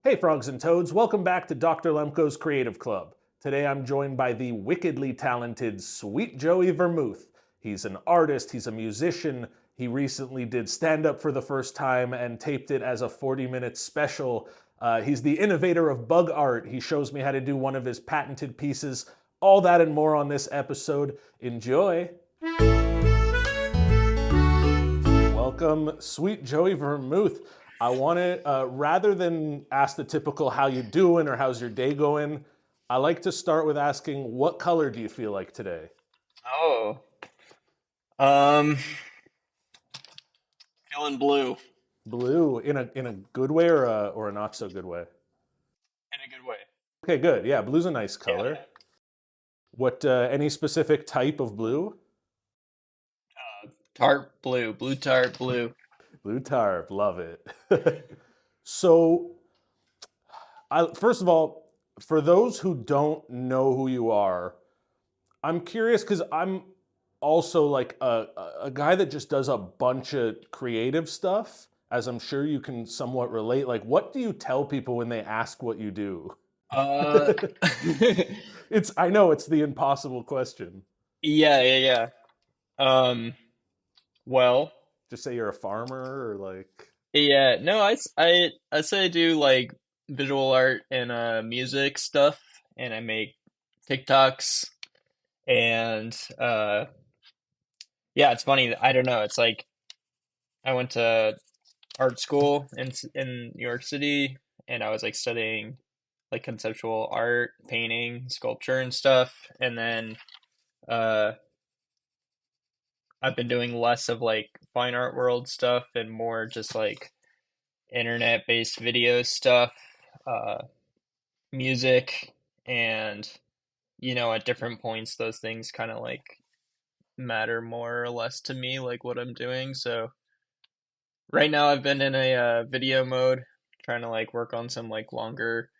Hey, frogs and toads, welcome back to Dr. Lemco's Creative Club. Today I'm joined by the wickedly talented Sweet Joey Vermouth. He's an artist, he's a musician, he recently did stand up for the first time and taped it as a 40-minute special. He's the innovator of bug art. He shows me how to do one of his patented pieces. All that and more on this episode. Enjoy! Welcome, Sweet Joey Vermouth. I want to, rather than ask the typical how you doing or how's your day going, I like to start with asking, what color do you feel like today? Oh, um, feeling blue Blue, in a good way or a not so good way? in a good way. Okay, good. Yeah, blue's a nice Yeah. color. What, any specific type of blue? Tart blue, blue tart blue. Blue tarp, love it. So, first of all, for those who don't know who you are, I'm curious because I'm also like a guy that just does a bunch of creative stuff, as I'm sure you can somewhat relate. Like, what do you tell people when they ask what you do? Uh, I know it's the impossible question. yeah. Um, well, Just say you're a farmer or like, yeah, no, I say I do like visual art and music stuff, and I make TikToks, and yeah, it's funny. I don't know. It's like I went to art school in New York City, and I was like studying like conceptual art, painting, sculpture, and stuff. And then uh, I've been doing less of like fine art world stuff and more just like internet based video stuff, uh, music, and at different points, those things kind of like matter more or less to me, like what I'm doing. So right now, I've been in a video mode, trying to like work on some like longer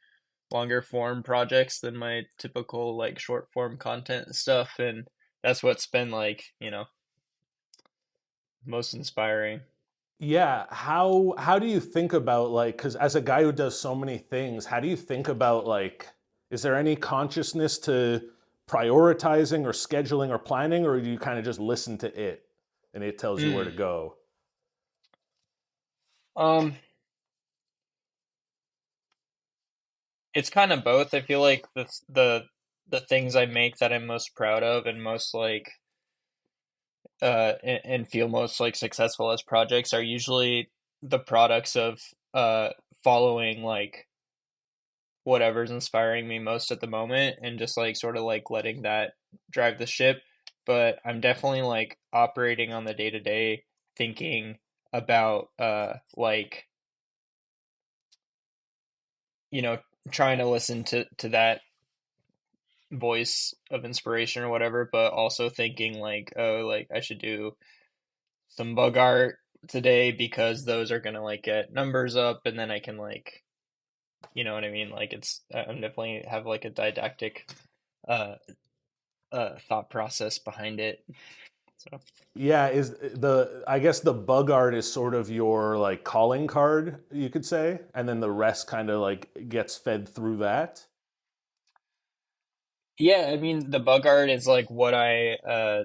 form projects than my typical like short form content and stuff, and that's what's been like most inspiring. yeah, how do you think about like, because as a guy who does so many things, how do you think about like, is there any consciousness to prioritizing or scheduling or planning, or do you kind of just listen to it and it tells you where Mm. to go? um it's kind of both. I feel like the things I make that I'm most proud of and most like and feel most like successful as projects are usually the products of uh following like whatever's inspiring me most at the moment and just like sort of like letting that drive the ship. But I'm definitely like operating on the day to day, thinking about like you know trying to listen to that voice of inspiration or whatever, but also thinking like, oh, like I should do some bug art today because those are gonna like get numbers up, and then I can like, you know what I mean? Like I'm definitely have like a didactic uh thought process behind it. So Yeah, I guess the bug art is sort of your like calling card, you could say, and then the rest kind of like gets fed through that. yeah, I mean the bug art is like what I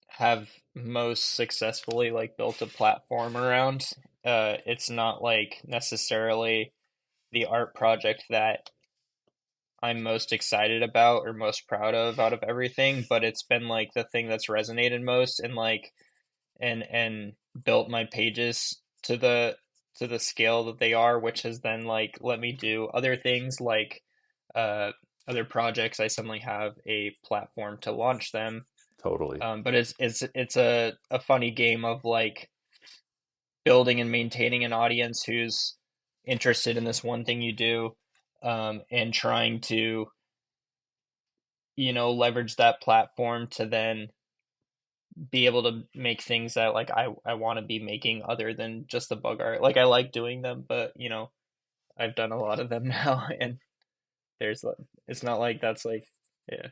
have most successfully like built a platform around. It's not like necessarily the art project that I'm most excited about or most proud of out of everything, but it's been like the thing that's resonated most and like and built my pages to the scale that they are, which has then like let me do other things like uh other projects. I suddenly have a platform to launch them. Totally. But it's a funny game of like building and maintaining an audience who's interested in this one thing you do, and trying to leverage that platform to then be able to make things that like I want to be making other than just the bug art. Like I like doing them, but I've done a lot of them now, and there's it's not like that's like yeah.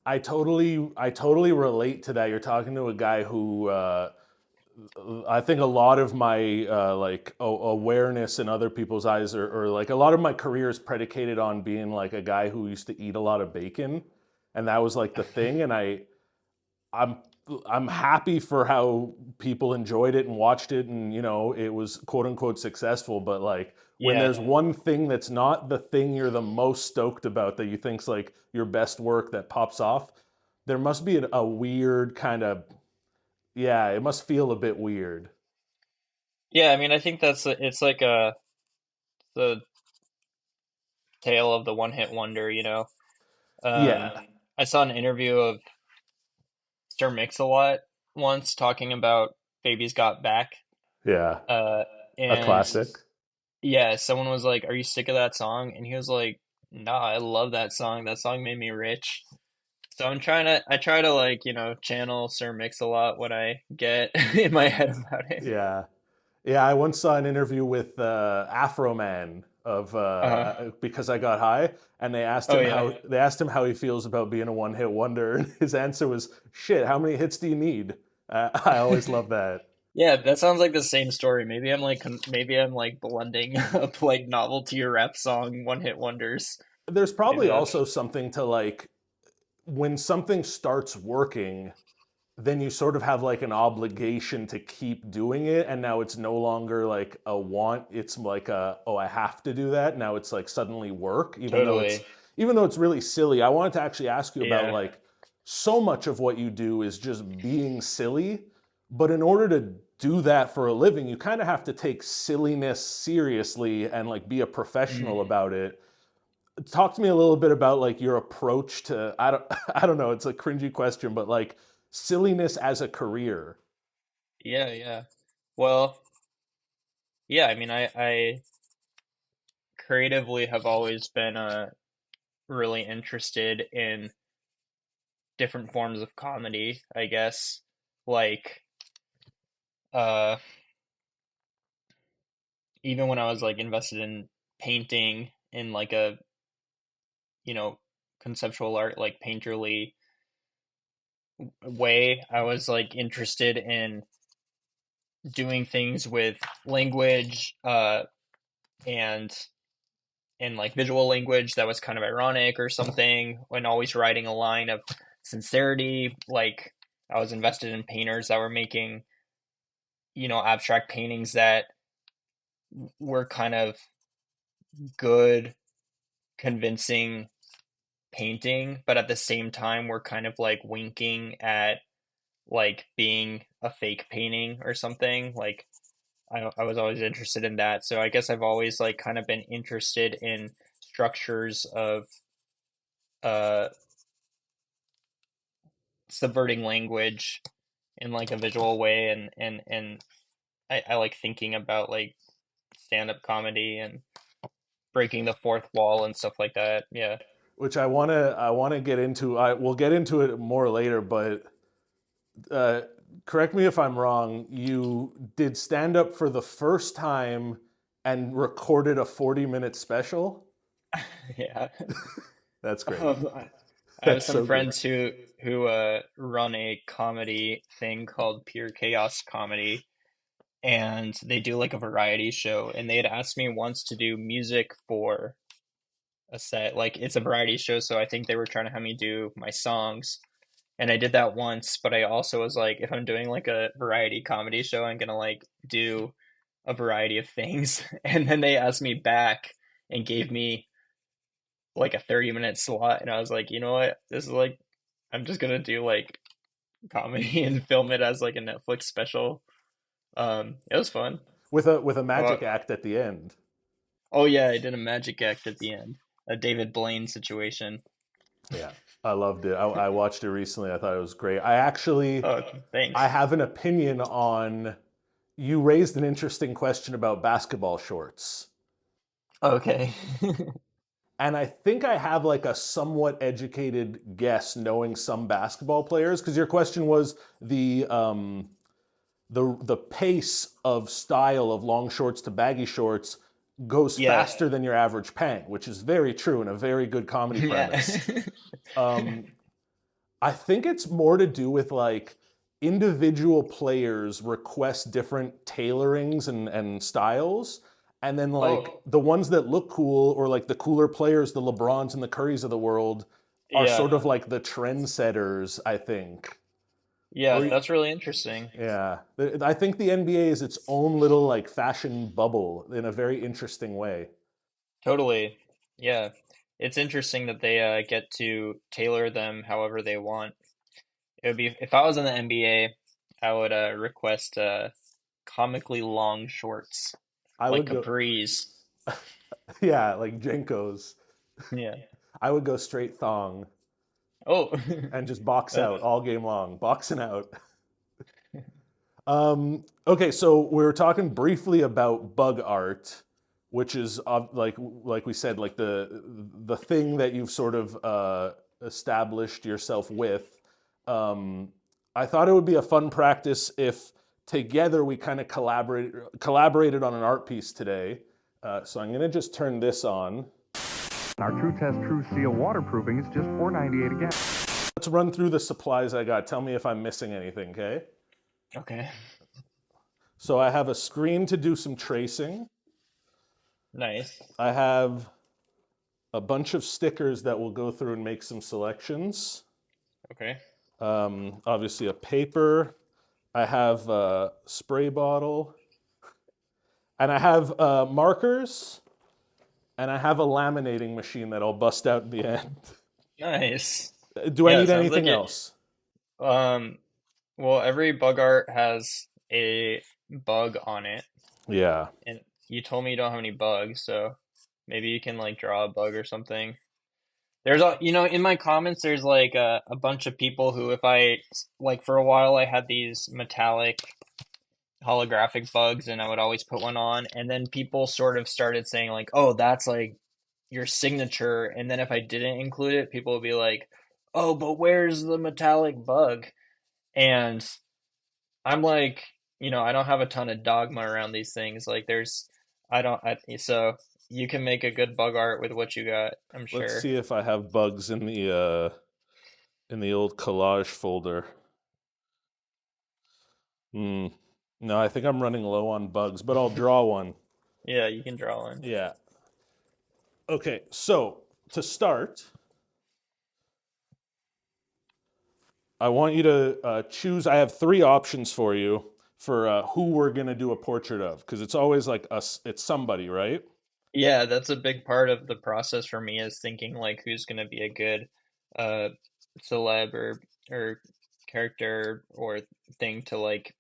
I totally relate to that. You're talking to a guy who I think a lot of my like awareness in other people's eyes, or like a lot of my career is predicated on being like a guy who used to eat a lot of bacon, and that was like the thing. And I'm I'm happy for how people enjoyed it and watched it, and it was quote unquote successful. But like when Yeah. there's one thing that's not the thing you're the most stoked about that you think's like your best work that pops off, there must be a weird kind of, yeah, it must feel a bit weird. Yeah, I mean, I think it's like the tale of the one hit wonder, you know. Um, Yeah, I saw an interview of Sir Mix-a-Lot once talking about Baby's Got Back. yeah, Uh, a and classic. yeah, someone was like, "Are you sick of that song?" And he was like, "Nah, I love that song. That song made me rich." So I try to like, channel Sir Mix-a-Lot when I get in my head about it. Yeah, yeah. I once saw an interview with Afro Man of Uh-huh. Because I Got High, and Oh yeah. they asked him how he feels about being a one hit wonder, and his answer was, "Shit, how many hits do you need?" I always love that. Yeah, that sounds like the same story. Maybe I'm like blending up like novelty rap song one hit wonders. There's Maybe probably that's also something to like when something starts working, then you sort of have like an obligation to keep doing it, and now it's no longer like a want, it's like a, oh, I have to do that. Now it's like suddenly work, totally. even though it's really silly. I wanted to actually ask you about Yeah. like so much of what you do is just being silly, but in order to do that for a living, you kind of have to take silliness seriously and like be a professional Mhm. about it. Talk to me a little bit about like your approach to, I don't I don't know, it's a cringy question, but like silliness as a career. Yeah, yeah. Well, yeah, I mean I creatively have always been really interested in different forms of comedy, I guess. Like uh even when I was like invested in painting in like a, you know, conceptual art like painterly way, I was like interested in doing things with language and in like visual language that was kind of ironic or something, and always writing a line of sincerity. Like I was invested in painters that were making, abstract paintings that were kind of good, convincing painting, but at the same time were kind of like winking at like being a fake painting or something. Like I was always interested in that. So I guess I've always like kind of been interested in structures of uh subverting language in like a visual way, and I like thinking about like stand-up comedy and breaking the fourth wall and stuff like that. Yeah. Which I want to get into. I We'll get into it more later, but uh, correct me if I'm wrong. You did stand up for the first time and recorded a 40-minute special. Yeah. That's great. Um, I have That's some so good. friends who run a comedy thing called Pure Chaos Comedy, and they do like a variety show. And they had asked me once to do music for a set. Like it's a variety show, so I think they were trying to have me do my songs. And I did that once, but I also was like, if I'm doing like a variety comedy show, I'm gonna like do a variety of things. And then they asked me back and gave me like a 30-minute slot, and I was like, you know what? This is like I'm just gonna do like comedy and film it as like a Netflix special. It was fun. With a Oh, magic act at the end. oh yeah, I did a magic act at the end, a David Blaine situation. Yeah, I loved it. I watched it recently. I thought it was great. I Thanks. have an opinion on. You raised an interesting question about basketball shorts. Okay. And I think I have like a somewhat educated guess knowing some basketball players, because your question was the pace of style of long shorts to baggy shorts goes Yeah. faster than your average pant, which is very true and a very good comedy Yeah. premise. Um, I think it's more to do with like individual players request different tailorings and styles. And then like Oh, the ones that look cool or like the cooler players, the LeBrons and the Currys of the world are yeah. sort of like the trendsetters, I think. Yeah, Or that's really interesting. yeah, I think the NBA is its own little like fashion bubble in a very interesting way. Totally. Yeah. It's interesting that they get to tailor them however they want. It would be if I was in the NBA, I would request comically long shorts I like would go, capris. yeah, like Jenkos. Yeah. I would go straight thong Oh. and just box Uh, out all game long, boxing out. Okay, so we were talking briefly about bug art, which is like we said, like the thing that you've sort of established yourself with. Um, I thought it would be a fun practice if together we kind of collaborated on an art piece today. So I'm gonna just turn this on. Our True Test True Seal waterproofing is just $4.98 again. Let's run through the supplies I got. Tell me if I'm missing anything, okay? okay. So I have a screen to do some tracing. Nice. I have a bunch of stickers that we'll go through and make some selections. Okay. Obviously, a paper. I have a spray bottle. And I have markers. And I have a laminating machine that I'll bust out in the end. Nice. Do I Yeah, need sounds like anything it. else? Um, well, every bug art has a bug on it, Yeah. and you told me you don't have any bugs, so maybe you can like draw a bug or something. There's in my comments, there's like a bunch of people who, if I like for a while, I had these metallic holographic bugs, and I would always put one on, and then people sort of started saying like, "Oh, that's like your signature," and then if I didn't include it, people would be like, "Oh, but where's the metallic bug?" And I'm like, I don't have a ton of dogma around these things. Like, I don't, so you can make a good bug art with what you got, I'm Let's sure. see if I have bugs in the old collage folder. Hmm. No, I think I'm running low on bugs, but I'll draw one. Yeah, you can draw one. Yeah. Okay, so to start, I want you to choose. I have three options for you for who we're going to do a portrait of, because it's always like us, it's somebody, right? Yeah, that's a big part of the process for me is thinking like who's gonna be a good uh celeb or character or thing to like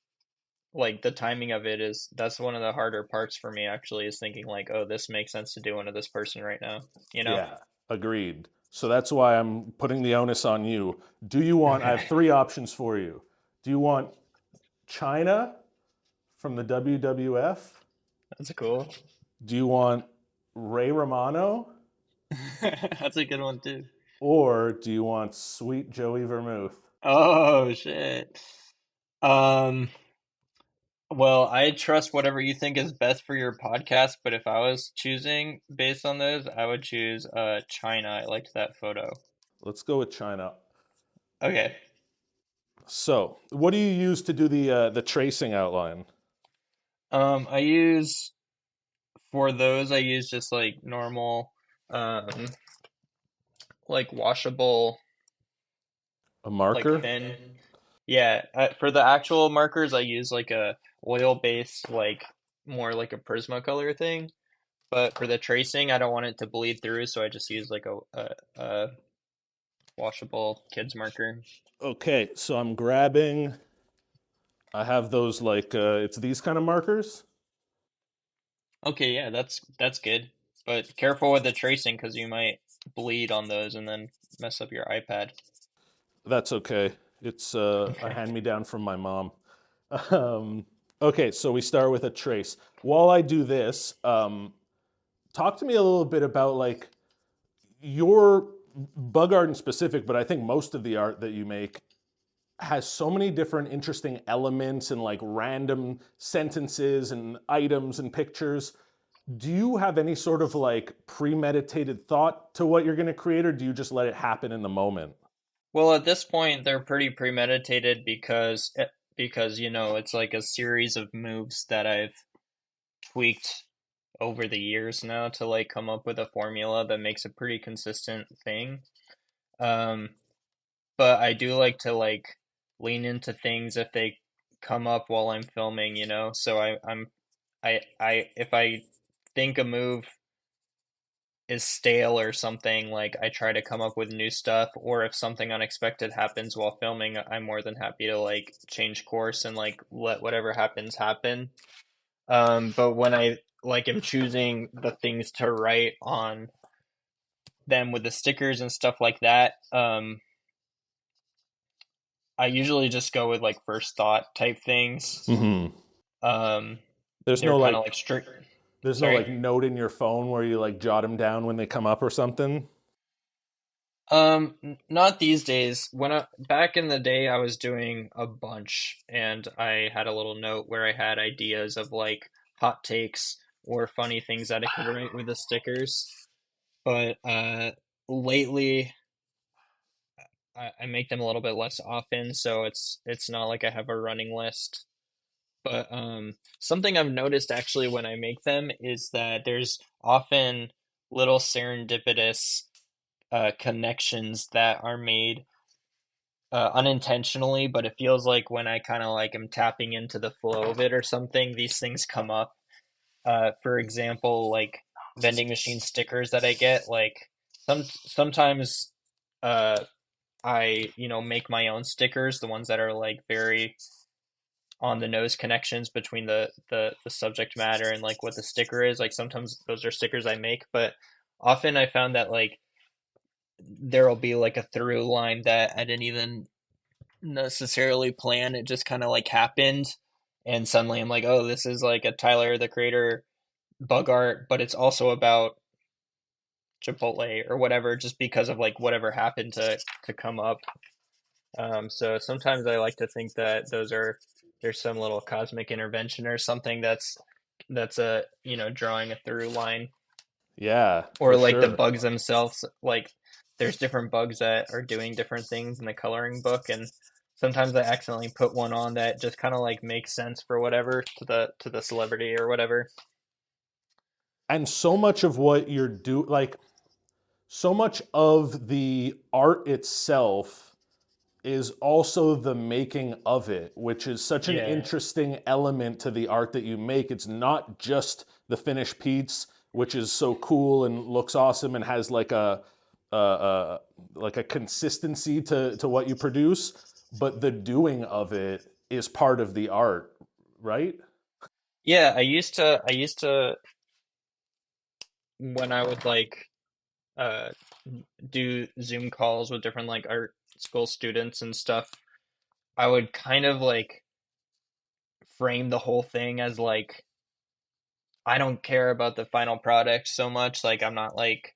the timing of it is that's one of the harder parts for me actually is thinking like, oh, this makes sense to do one of this person right now, you know? Yeah, agreed. So that's why I'm putting the onus on you. Do you want, I Okay. have three options for you. Do you want China from the WWF? That's cool. Do you want Ray Romano? That's a good one too. Or do you want Sweet Joey Vermouth? Oh shit. Um, well, I trust whatever you think is best for your podcast, but if I was choosing based on those, I would choose China. I liked that photo. Let's go with China. Okay. So, what do you use to do the tracing outline? I use for those I use just like normal um like washable A like marker? pen. Yeah, for the actual markers I use like a oil based like more like a Prismacolor thing. But for the tracing, I don't want it to bleed through, so I just use like a washable kids marker. Okay, so I'm grabbing. I have those like it's these kind of markers. Okay, yeah, that's good. But careful with the tracing because you might bleed on those and then mess up your iPad. That's okay. It's a Okay. hand me down from my mom. Um, okay, so we start with a trace. While I do this, talk to me a little bit about like your bug art in specific, but I think most of the art that you make has so many different interesting elements and like random sentences and items and pictures. Do you have any sort of like premeditated thought to what you're going to create, or do you just let it happen in the moment? Well, at this point, they're pretty premeditated because it's like a series of moves that I've tweaked over the years now to like come up with a formula that makes a pretty consistent thing. Um, but I do like to like lean into things if they come up while I'm filming, you know. So I if I think a move is stale or something, like I try to come up with new stuff, or if something unexpected happens while filming, I'm more than happy to like change course and like let whatever happens happen. But when I like am choosing the things to write on them with the stickers and stuff like that, I usually just go with like first thought type things. Hmm. Um, There's they're no kind of like like strict. there's no Sorry. like note in your phone where you like jot them down when they come up or something. Not these days. When I back in the day, I was doing a bunch, and I had a little note where I had ideas of like hot takes or funny things that I could write with the stickers. But lately, I make them a little bit less often, so it's not like I have a running list. But something I've noticed actually when I make them is that there's often little serendipitous connections that are made unintentionally, but it feels like when I kind of like am tapping into the flow of it or something, these things come up. For example, like vending machine stickers that I get, like sometimes uh, I make my own stickers, the ones that are like very on the nose connections between the subject matter and like what the sticker is. Like sometimes those are stickers I make, but often I found that like there'll be like a through line that I didn't even necessarily plan. It just kind of like happened, and suddenly I'm like, oh, this is like a Tyler the Creator bug art, but it's also about Chipotle or whatever, just because of like whatever happened to come up. So sometimes I like to think that there's some little cosmic intervention or something that's a drawing a through line, Yeah, or for like the sure. bugs themselves. Like there's different bugs that are doing different things in the coloring book, and sometimes I accidentally put one on that just kind of like makes sense for whatever to the celebrity or whatever. And so much of what you're like so much of the art itself is also the making of it, which is such an Yeah. interesting element to the art that you make. It's not just the finished piece, which is so cool and looks awesome and has like a consistency to what you produce, but the doing of it is part of the art, right? Yeah, I used to when I would like uh do Zoom calls with different like art school students and stuff, I would kind of like frame the whole thing as like I don't care about the final product so much. Like I'm not like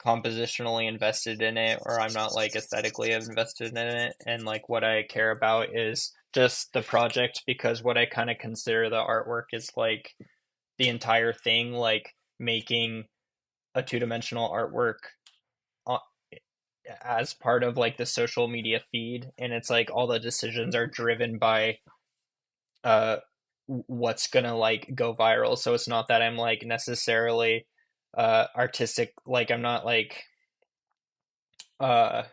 compositionally invested in it, or I'm not like aesthetically invested in it, and like what I care about is just the project, because what I kind of consider the artwork is like the entire thing, like making a two-dimensional artwork uh, as part of like the social media feed, and it's like all the decisions are driven by uh what's gonna like go viral. So it's not that I'm like necessarily artistic, like I'm not like uh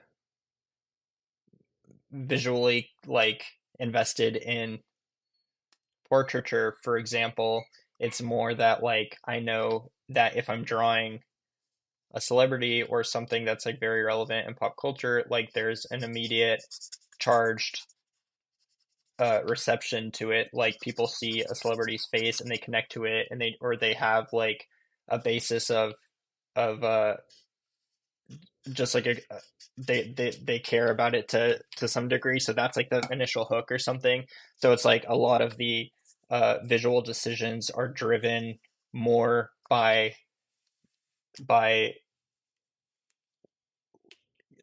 visually like invested in portraiture, for example. It's more that like I know that if I'm drawing a celebrity or something that's like very relevant in pop culture, like there's an immediate charged reception to it. Like people see a celebrity's face and they connect to it, and they have like a basis of just like they care about it to some degree. So that's like the initial hook or something. So it's like a lot of the visual decisions are driven more by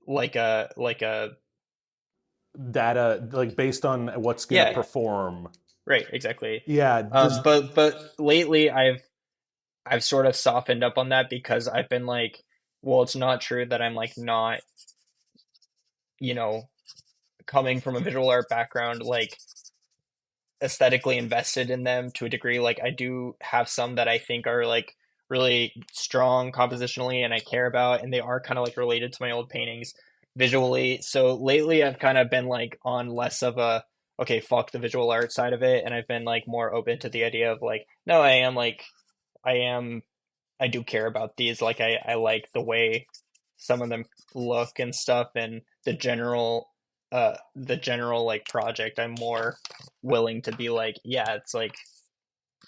like a Data like based on what's going to yeah, perform. right, exactly. Yeah, this But lately I've sort of softened up on that, because I've been like, well, it's not true that I'm like not you know, coming from a visual art background, like aesthetically invested in them to a degree. Like I do have some that I think are like really strong compositionally and I care about, and they are kind of like related to my old paintings visually. So lately I've kind of been like on less of a okay, fuck the visual art side of it, and I've been like more open to the idea of like, no, I am I do care about these. Like I like the way some of them look and stuff, and the general like project I'm more willing to be like, yeah, it's like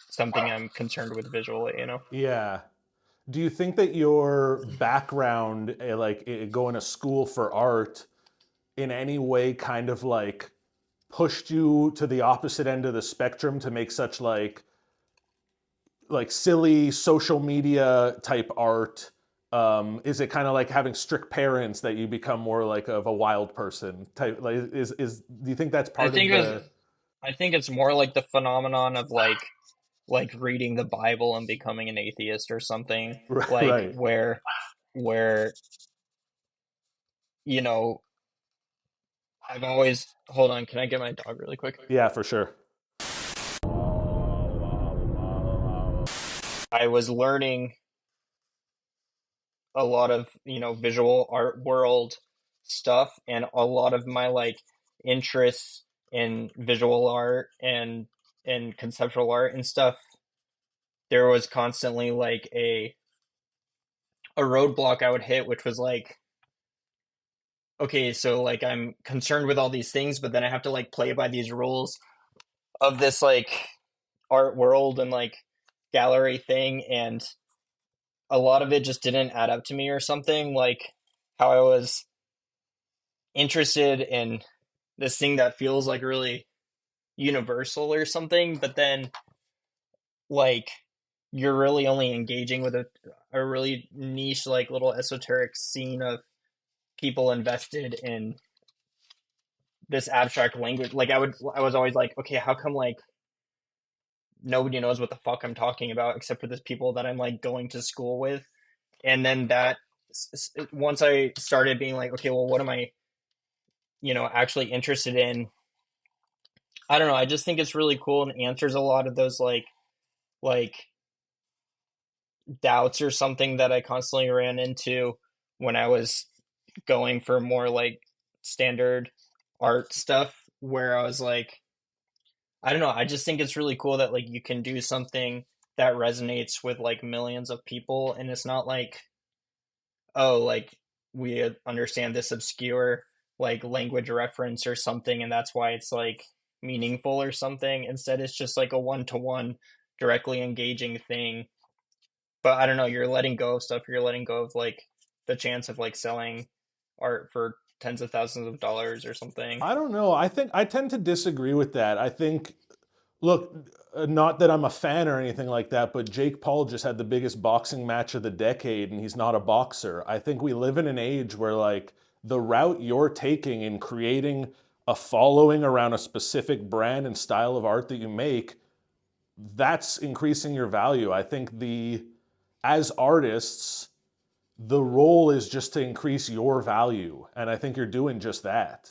something I'm concerned with visually, you know? Yeah. Do you think that your background, going to school for art, in any way kind of like pushed you to the opposite end of the spectrum to make such like silly social media type art? Is it kind of like having strict parents that you become more like of a wild person type? Like, is do you think that's I part of think it was the I think it's more like the phenomenon of like reading the Bible and becoming an atheist or something, like right? where you know I've always hold on, can I get my dog really quick? Yeah, for sure. I was learning a lot of, visual art world stuff, and a lot of my like interests in visual art and conceptual art and stuff, there was constantly like a roadblock I would hit, which was like, okay, so like I'm concerned with all these things, but then I have to like play by these rules of this like art world and like gallery thing, and a lot of it just didn't add up to me or something. Like how I was interested in this thing that feels like really universal or something, but then like you're really only engaging with a really niche, like little esoteric scene of people invested in this abstract language. Like I was always like, okay, how come like nobody knows what the fuck I'm talking about except for the people that I'm like going to school with? And then that once I started being like, okay, well, what am I, actually interested in? I don't know. I just think it's really cool and answers a lot of those like doubts or something that I constantly ran into when I was going for more like standard art stuff, where I was like, I don't know, I just think it's really cool that like you can do something that resonates with like millions of people, and it's not like, oh, like we understand this obscure like language reference or something and that's why it's like meaningful or something. Instead it's just like a one-to-one directly engaging thing. But I don't know, you're letting go of stuff. You're letting go of like the chance of like selling art for tens of thousands of dollars or something. I don't know. I think I tend to disagree with that. I think, look, not that I'm a fan or anything like that, but Jake Paul just had the biggest boxing match of the decade and he's not a boxer. I think we live in an age where, like, the route you're taking in creating a following around a specific brand and style of art that you make, that's increasing your value. I think as artists, the role is just to increase your value. And I think you're doing just that.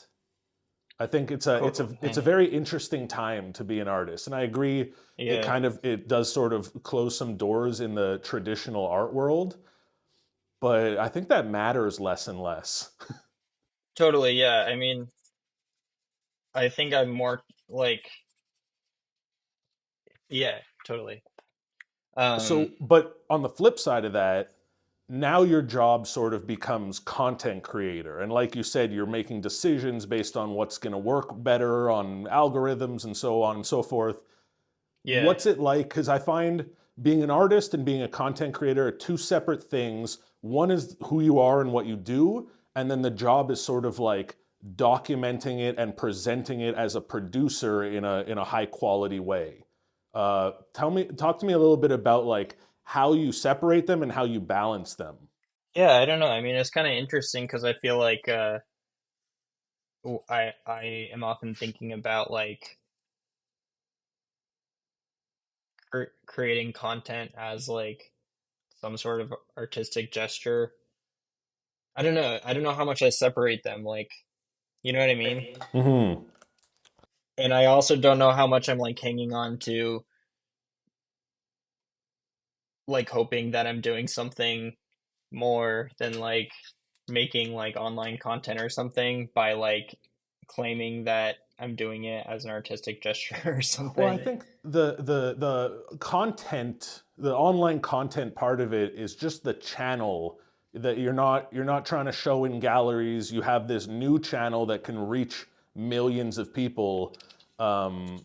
I think it's a And very interesting time to be an artist, and I agree. yeah, It does sort of close some doors in the traditional art world, but I think that matters less and less. totally. Yeah. I mean, I think I'm more like, yeah, totally. Um, But on the flip side of that, now your job sort of becomes content creator, and like you said, you're making decisions based on what's going to work better on algorithms and so on and so forth. yeah, What's it like? Because I find being an artist and being a content creator are two separate things. One is who you are and what you do, and then the job is sort of like documenting it and presenting it as a producer in a high quality way. Talk to me a little bit about like how you separate them and how you balance them. yeah. I don't know. I mean, it's kind of interesting because I feel like I am often thinking about like creating content as like some sort of artistic gesture. I don't know. I don't know how much I separate them. Like, You know what I mean? Hmm. And I also don't know how much I'm like hanging on to like hoping that I'm doing something more than like making like online content or something by like claiming that I'm doing it as an artistic gesture or Well, I something. think the content, the online content part of it is just the channel that you're not trying to show in galleries. You have this new channel that can reach millions of people. Um,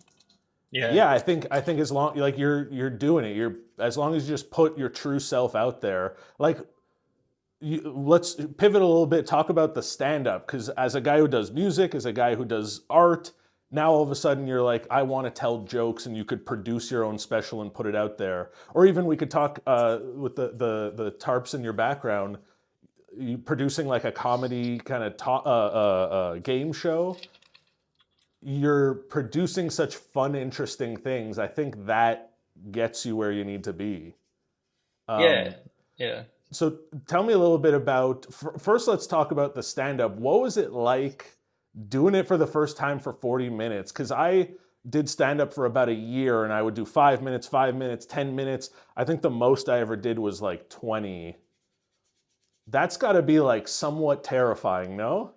Yeah. yeah, I think as long like you're doing it, you're as long as you just put your true self out there. Like let's pivot a little bit, talk about the stand up, because as a guy who does music, as a guy who does art, now all of a sudden you're like, I want to tell jokes, and you could produce your own special and put it out there. Or even we could talk with the tarps in your background, you producing like a comedy kind of game show. You're producing such fun, interesting things. I think that gets you where you need to be. Yeah. Um, Yeah. so tell me a little bit about, first let's talk about the stand up. What was it like doing it for the first time for 40 minutes? Because I did stand up for about a year, and I would do 5 minutes, 5 minutes, 10 minutes. I think the most I ever did was like 20. That's got to be like somewhat terrifying, no?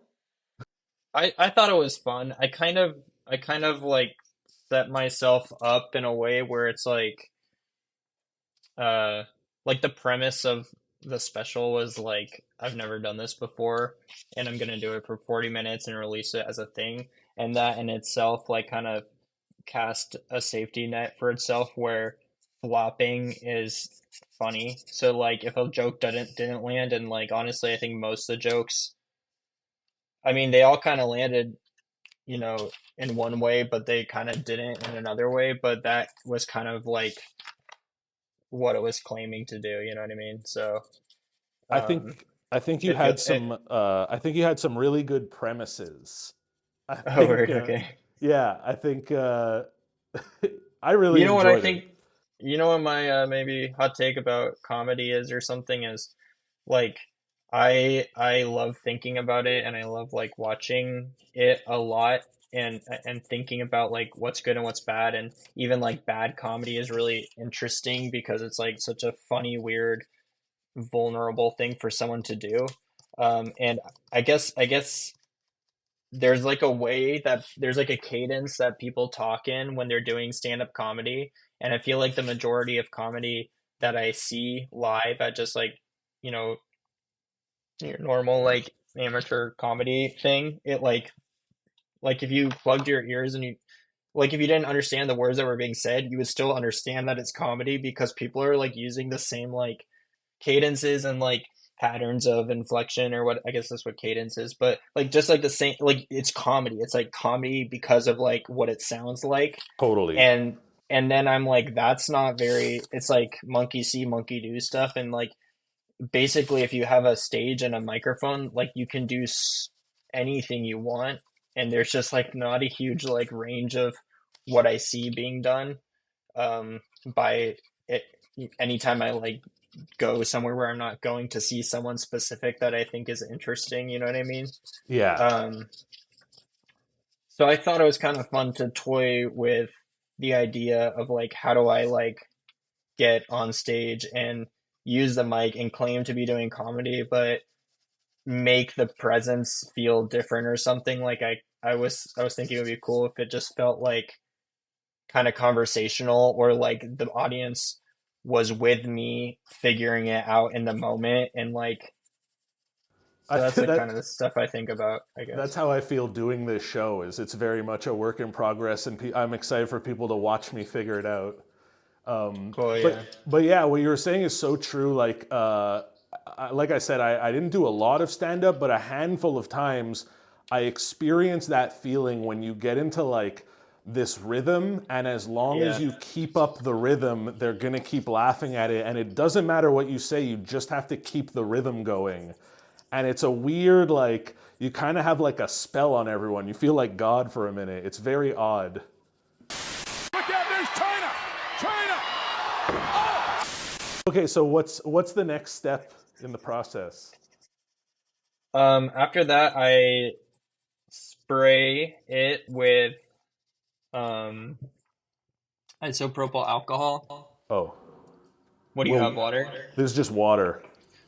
I thought it was fun. I kind of like set myself up in a way where it's uh like the premise of the special was like I've never done this before and I'm gonna do it for 40 minutes and release it as a thing, and that in itself like kind of cast a safety net for itself where flopping is funny. So like if a joke didn't land, and like honestly I think most of the jokes, I mean they all kind of landed, you know, in one way, but they kind of didn't in another way. But that was kind of like what it was claiming to do. You know what I mean? So, I um, think I think you it feel had it. some I think you had some really good premises. I Oh, think word, okay. yeah, I think I really You know what I enjoyed it. think? You know what my maybe hot take about comedy is or something is like I love thinking about it and I love like watching it a lot and thinking about like what's good and what's bad, and even like bad comedy is really interesting because it's like such a funny, weird, vulnerable thing for someone to do. And I guess there's like a way that there's like a cadence that people talk in when they're doing stand-up comedy, and I feel like the majority of comedy that I see live at just like, you know, your normal like amateur comedy thing, it like if you plugged your ears and you like if you didn't understand the words that were being said, you would still understand that it's comedy because people are like using the same like cadences and like patterns of inflection, or what I guess that's what cadence is, but like just like the same, like it's comedy. It's like comedy because of like what it sounds like. Totally. And then I'm like, that's not very, it's like monkey see, monkey do stuff. And like basically if you have a stage and a microphone, like you can do anything you want. And there's just like not a huge like range of what I see being done by it anytime I like go somewhere where I'm not going to see someone specific that I think is interesting. You know what I mean? Yeah. Um, so I thought it was kind of fun to toy with the idea of like, how do I like get on stage and use the mic and claim to be doing comedy, but make the presence feel different or something. Like I was thinking it would be cool if it just felt like kind of conversational, or like the audience was with me figuring it out in the moment, and like I so that's feel like kind that of the stuff I think about, I that's guess. how I feel doing this show. Is it's very much a work in progress, and I'm excited for people to watch me figure it out. Cool, yeah. But yeah, what you were saying is so true. Like I said, I didn't do a lot of stand up, but a handful of times I experienced that feeling when you get into like this rhythm, and as long as Yeah. you keep up the rhythm, they're gonna keep laughing at it, and it doesn't matter what you say, you just have to keep the rhythm going. And it's a weird, like, you kind of have like a spell on everyone. You feel like God for a minute. It's very odd. Look out, there's China! China! Okay, so what's the next step in the process? After that, I spray it with um isopropyl alcohol. Oh, What do you well, have, water? this is just water.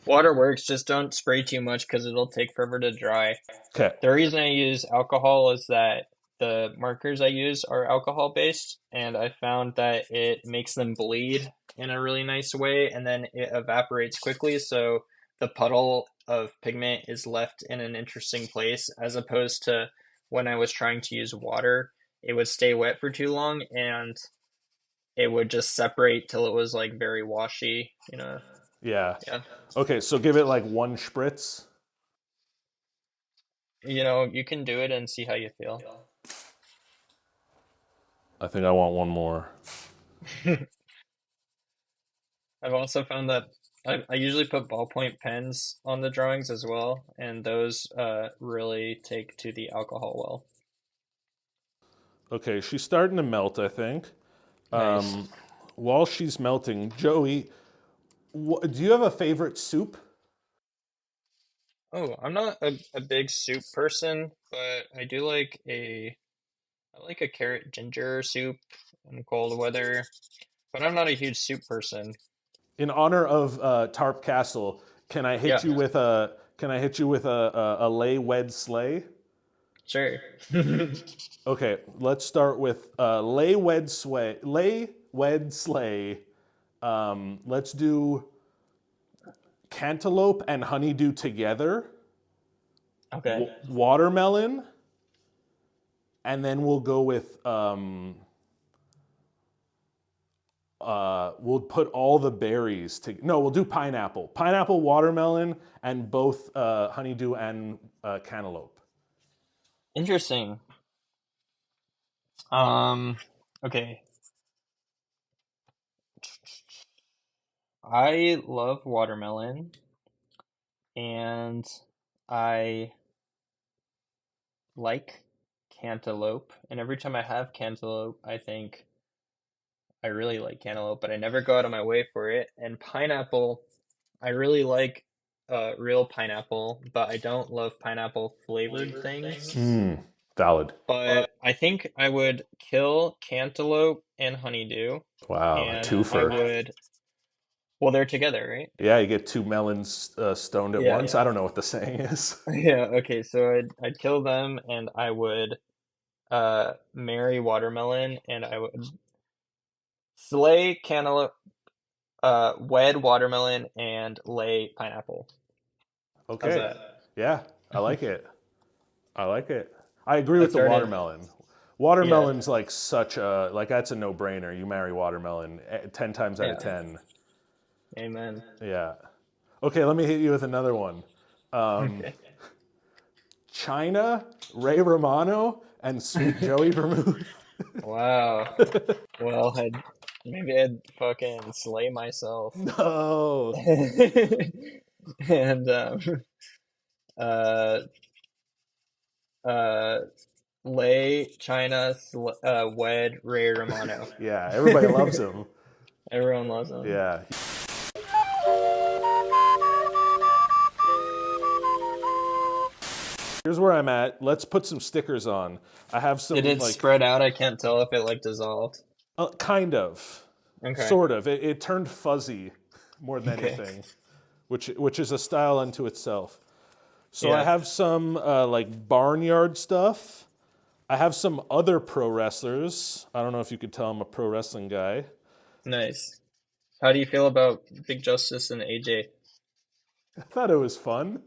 Water works, just don't spray too much because it'll take forever to dry. Okay. The reason I use alcohol is that the markers I use are alcohol based, and I found that it makes them bleed in a really nice way, and then it evaporates quickly, so the puddle of pigment is left in an interesting place, as opposed to when I was trying to use water, it would stay wet for too long, and it would just separate till it was like very washy, Yeah. Yeah. Okay, so give it like one spritz. You can do it and see how you feel. I think I want one more. I've also found that I usually put ballpoint pens on the drawings as well, and those really take to the alcohol well. Okay, she's starting to melt, I think. Nice. While she's melting, Joey, do you have a favorite soup? Oh, I'm not a big soup person, but I like a carrot ginger soup in cold weather, but I'm not a huge soup person. In honor of Tarp Castle, can I hit Yeah, you with a lay wed sleigh? sure. Okay, let's start with lay wed sway. Lay wed sleigh. Let's do cantaloupe and honeydew together. Okay. Watermelon, and then we'll go with we'll put all the berries to. No, we'll do pineapple, watermelon, and both honeydew and cantaloupe. Interesting. Okay. I love watermelon, and I like cantaloupe. And every time I have cantaloupe, I think I really like cantaloupe, but I never go out of my way for it. And pineapple, I really like real pineapple, but I don't love pineapple flavored things. Valid. But I think I would kill cantaloupe and honeydew, Wow, a and I twofer. would, well, they're together, right? Yeah, you get two melons stoned at Yeah. once. I don't know what the saying is. Yeah, okay, so I'd kill them and I would marry watermelon and I would slay cantaloupe, wed watermelon and lay pineapple. How's Okay. that? Yeah, I like it. I like it. I agree with That's the already- watermelon. Watermelon's like such a that's a no-brainer. You marry watermelon 10 times out of Yeah. 10. Amen. Yeah. Okay, let me hit you with another one. Okay. China, Ray Romano, and Sweet Joey Vermouth. Wow. Well, maybe I'd fucking slay myself. No. And uh uh lay China wed Ray Romano. Yeah, everybody loves him. Everyone loves him. Yeah. Here's where I'm at. Let's put some stickers on. I have some Did it like spread out? I can't tell if it like dissolved. kind of, Okay. sort of. It turned fuzzy more than Okay. anything, which is a style unto itself. So I Yeah. have some like barnyard stuff. I have some other pro wrestlers. I don't know if you could tell I'm a pro wrestling guy. Nice. How do you feel about Big Justice and AJ? I thought it was fun.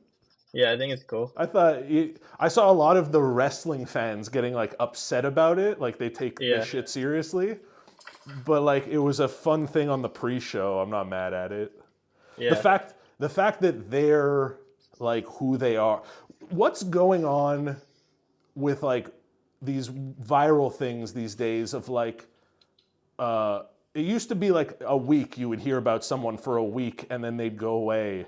Yeah, I think it's cool. I saw a lot of the wrestling fans getting like upset about it, like they take Yeah. this shit seriously. But like it was a fun thing on the pre-show. I'm not mad at it. Yeah. The fact that they're like who they are. What's going on with like these viral things these days of like it used to be like a week you would hear about someone for a week and then they'd go away.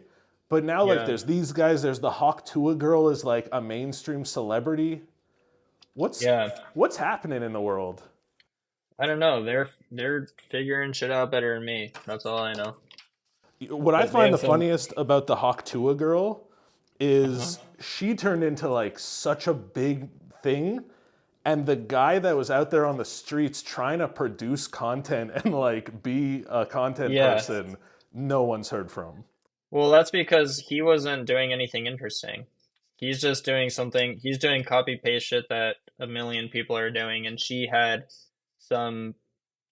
But now like Yeah. there's these guys, there's the Hawk Tua girl is like a mainstream celebrity. What's happening in the world? I don't know. They're figuring shit out better than me. That's all I know. What I But they find the have some- funniest about the Hawk Tua girl is she turned into like such a big thing, and the guy that was out there on the streets trying to produce content and like be a content Yeah. person, no one's heard from. Well, that's because he wasn't doing anything interesting. He's just doing something, he's doing copy paste shit that a million people are doing, and she had some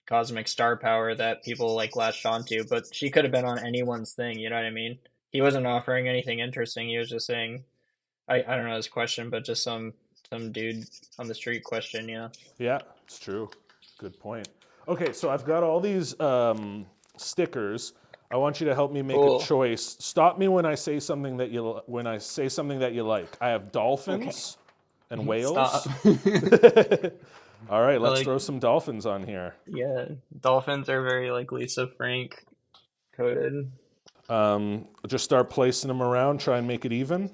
cosmic star power that people like latched onto, but she could have been on anyone's thing, you know what I mean? He wasn't offering anything interesting. He was just saying, I don't know his question, but just some dude on the street question, you know? Yeah, it's true. Good point. Okay, so I've got all these stickers. I want you to help me make Cool. a choice. Stop me when I say something that you like. I have dolphins and whales. Stop. All right, let's like- throw some dolphins on here. Yeah, dolphins are very like Lisa Frank coded. Just start placing them around. Try and make it even.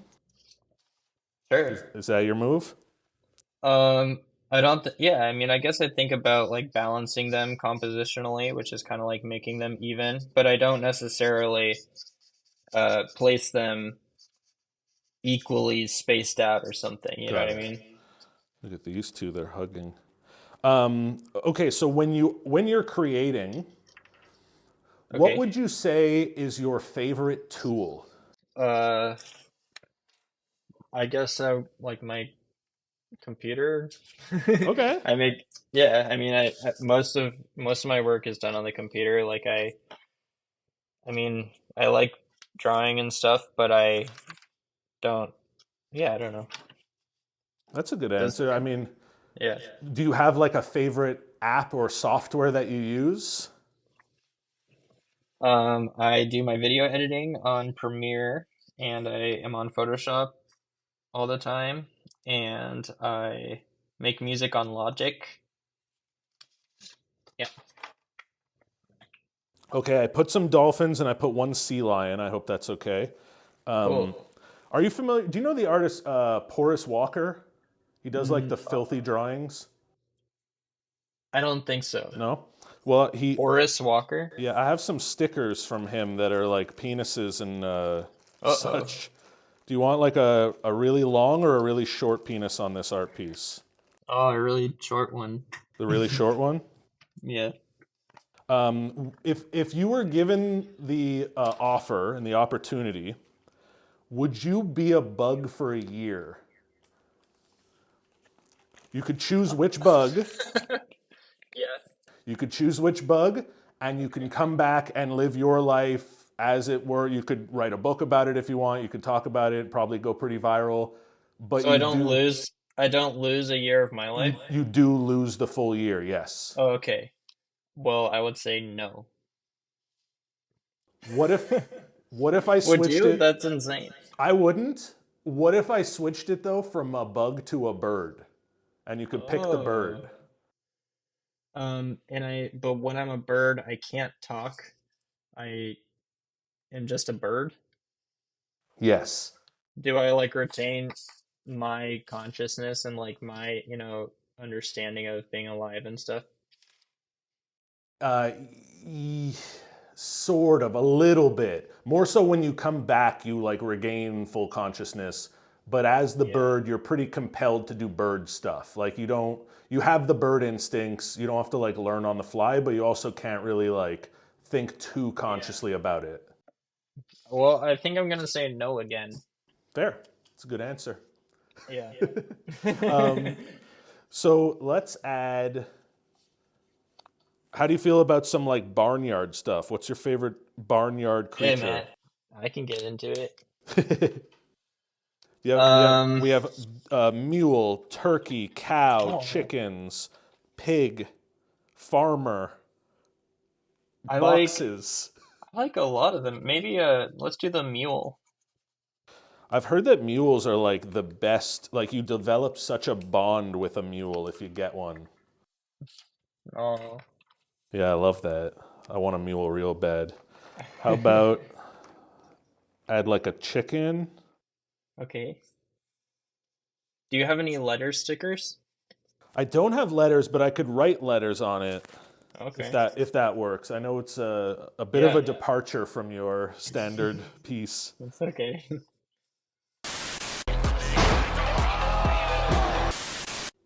Sure. Is that your move? I don't yeah, I mean, I guess I think about like balancing them compositionally, which is kind of like making them even, but I don't necessarily place them equally spaced out or something, you know Got what I it. mean? Look at these two; they're hugging. Okay, so when you're creating, what Okay. would you say is your favorite tool? I guess like my computer. Okay. I mean, most of my work is done on the computer. Like I mean, I like drawing and stuff, but I don't. Yeah, I don't know. That's a good answer. I mean, Yeah. do you have like a favorite app or software that you use? I do my video editing on Premiere, and I am on Photoshop all the time, and I make music on Logic. Yeah. Okay, I put some dolphins and I put one sea lion. I hope that's okay. Cool. Are you familiar? Do you know the artist Porus Walker? He does like the filthy drawings. I don't think so. No? Well, Horace Walker? yeah, I have some stickers from him that are like penises and such. Do you want like a really long or a really short penis on this art piece? Oh, a really short one. The really short one? Yeah. If you were given the offer and the opportunity, would you be a bug for a year? You could choose which bug. Yeah. You could choose which bug, and you can come back and live your life as it were. You could write a book about it if you want. You could talk about it, probably go pretty viral. But So I don't lose a year of my life? You do lose the full year, yes. Oh, okay. Well, I would say no. What if I switched Would you? it? That's insane. I wouldn't. What if I switched it though from a bug to a bird? And you could pick the bird. But when I'm a bird, I can't talk. I am just a bird. Yes. Do I like retain my consciousness and like my, understanding of being alive and stuff? Sort of, a little bit. More so when you come back, you like regain full consciousness. But as the bird, you're pretty compelled to do bird stuff. Like you have the bird instincts. You don't have to like learn on the fly, but you also can't really like think too consciously about it. Well, I think I'm gonna say no again. Fair. It's a good answer. Yeah. So let's add. How do you feel about some like barnyard stuff? What's your favorite barnyard Hey creature? man, I can get into it. We have mule, turkey, cow, chickens, pig, farmer, I boxes. like a lot of them. Maybe let's do the mule. I've heard that mules are like the best. Like you develop such a bond with a mule if you get one. Oh. Yeah, I love that. I want a mule real bad. How about add like a chicken? Okay. Do you have any letter stickers? I don't have letters, but I could write letters on it. Okay. If that works. I know it's a bit of a departure from your standard piece. That's okay.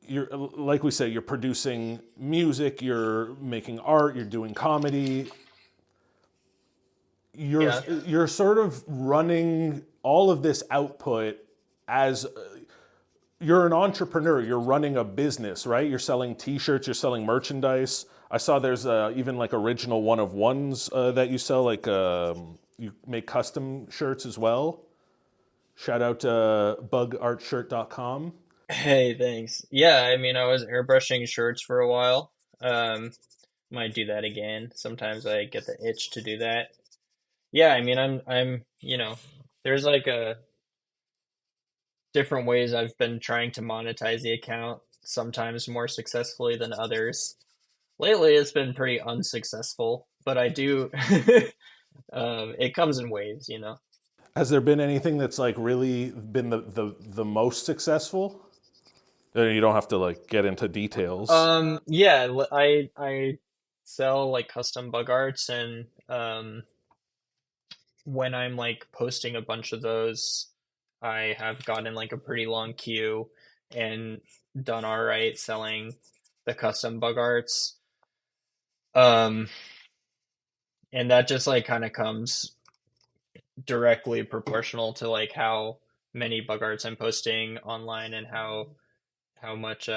you're like we said, you're producing music, you're making art, you're doing comedy. You're Yeah. you're sort of running all of this output as you're an entrepreneur. You're running a business, right? You're selling T-shirts, you're selling merchandise. I saw there's even like original one of ones that you sell. Like you make custom shirts as well. Shout out to bugartshirt.com. Hey, thanks. Yeah, I mean, I was airbrushing shirts for a while. Um, might do that again. Sometimes I get the itch to do that. Yeah, I mean, there's like a different ways I've been trying to monetize the account, sometimes more successfully than others. Lately, it's been pretty unsuccessful, but I do, it comes in waves. Has there been anything that's like really been the most successful? You don't have to like get into details. Yeah, I sell like custom bug arts, and when I'm like posting a bunch of those, I have gotten like a pretty long queue and done all right selling the custom bug arts. Um, and that just like kind of comes directly proportional to like how many bug arts I'm posting online and how much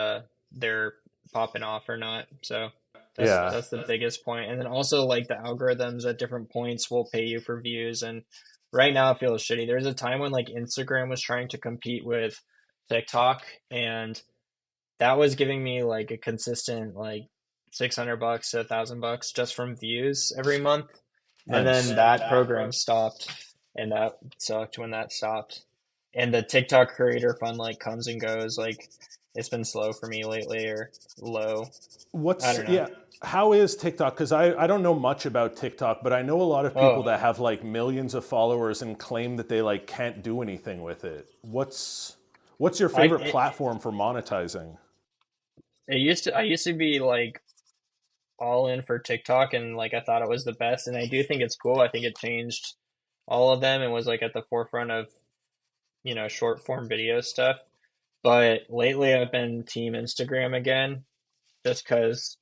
they're popping off or not. So Yeah. that's the biggest point. And then also like the algorithms at different points will pay you for views. And right now it feels shitty. There's a time when like Instagram was trying to compete with TikTok, and that was giving me like a consistent like $600 to $1,000 just from views every month. And Nice. then that program stopped, and that sucked when that stopped. And the TikTok creator fund like comes and goes. Like it's been slow for me lately, or low. I What's don't know. yeah? How is TikTok? Because I don't know much about TikTok, but I know a lot of people Oh, that have like millions of followers and claim that they like can't do anything with it. What's your I favorite it, platform for monetizing? I used to be like all in for TikTok, and like I thought it was the best, and I do think it's cool. I think it changed all of them and was like at the forefront of short form video stuff. But lately I've been team Instagram again, just because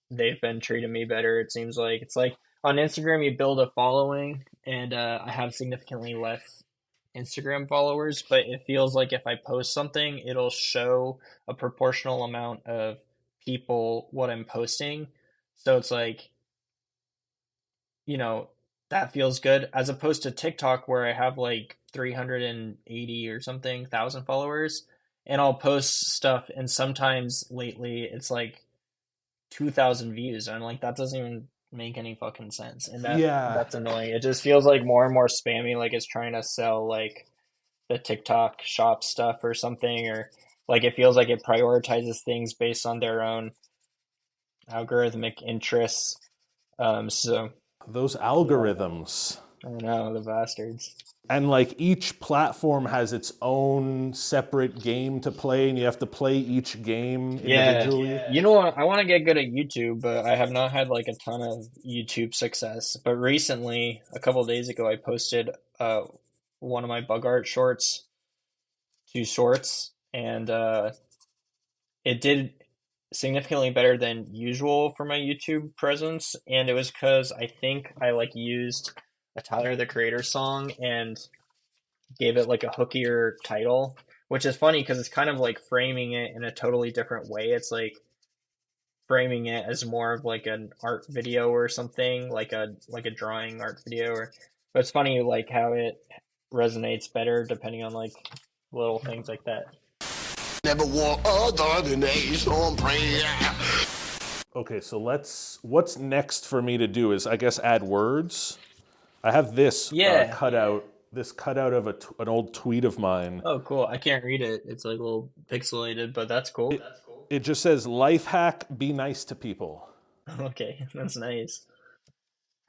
they've been treating me better. It seems like it's like on Instagram you build a following, and I have significantly less Instagram followers, but it feels like if I post something, it'll show a proportional amount of people what I'm posting. So it's like, you know, that feels good as opposed to TikTok where I have like 380 or something thousand followers, and I'll post stuff, and sometimes lately it's like 2,000 views. And I'm like, that doesn't even make any fucking sense. And Yeah, that's annoying. It just feels like more and more spammy, like it's trying to sell like the TikTok shop stuff or something, or like it feels like it prioritizes things based on their own algorithmic interests. So those yeah, algorithms. I don't know, the bastards. And like each platform has its own separate game to play, and you have to play each game Yeah. individually. You know what? I want to get good at YouTube, but I have not had like a ton of YouTube success. But recently, a couple of days ago, I posted one of my bug art shorts, two shorts, and it did significantly better than usual for my YouTube presence. And it was because I think I like used a Tyler the Creator song and gave it like a hookier title, which is funny because it's kind of like framing it in a totally different way. It's like framing it as more of like an art video or something, like a drawing art video. Or but it's funny like how it resonates better depending on like little things like that. Never want other than Ace on prayer. Okay, so what's next for me to do is I guess add words. I have this Yeah. cutout of an old tweet of mine. Oh, cool. I can't read it. It's like a little pixelated, but that's cool. It just says life hack, be nice to people. Okay, that's nice.